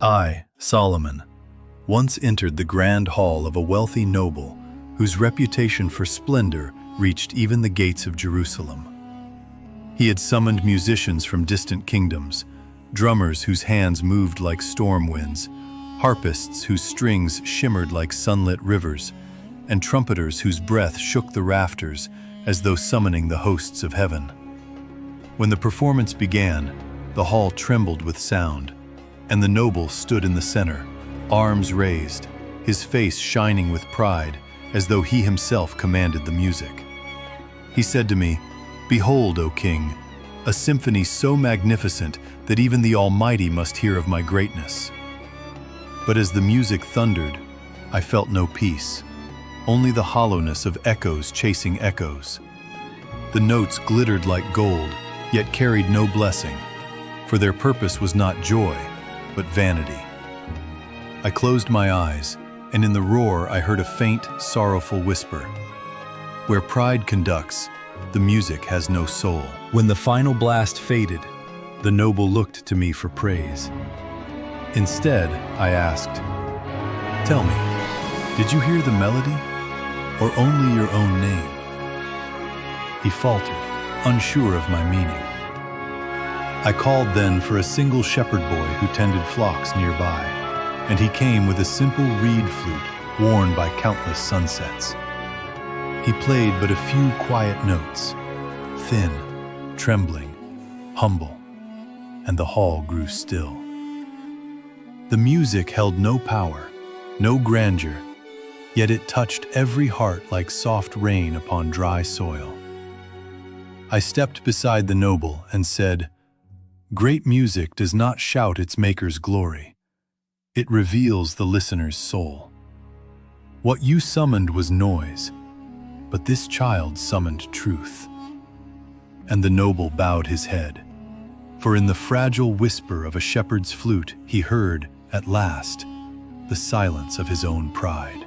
I, Solomon, once entered the grand hall of a wealthy noble whose reputation for splendor reached even the gates of Jerusalem. He had summoned musicians from distant kingdoms, drummers whose hands moved like storm winds, harpists whose strings shimmered like sunlit rivers, and trumpeters whose breath shook the rafters as though summoning the hosts of heaven. When the performance began, the hall trembled with sound, and the noble stood in the center, arms raised, his face shining with pride, as though he himself commanded the music. He said to me, "Behold, O king, a symphony so magnificent that even the Almighty must hear of my greatness." But as the music thundered, I felt no peace, only the hollowness of echoes chasing echoes. The notes glittered like gold, yet carried no blessing, for their purpose was not joy, but vanity. I closed my eyes, and in the roar I heard a faint, sorrowful whisper. Where pride conducts, the music has no soul. When the final blast faded, the noble looked to me for praise. Instead, I asked, "Tell me, did you hear the melody, or only your own name?" He faltered, unsure of my meaning. I called then for a single shepherd boy who tended flocks nearby, and he came with a simple reed flute worn by countless sunsets. He played but a few quiet notes, thin, trembling, humble, and the hall grew still. The music held no power, no grandeur, yet it touched every heart like soft rain upon dry soil. I stepped beside the noble and said, "Great music does not shout its maker's glory. It reveals the listener's soul. What you summoned was noise, but this child summoned truth." And the noble bowed his head, for in the fragile whisper of a shepherd's flute he heard, at last, the silence of his own pride.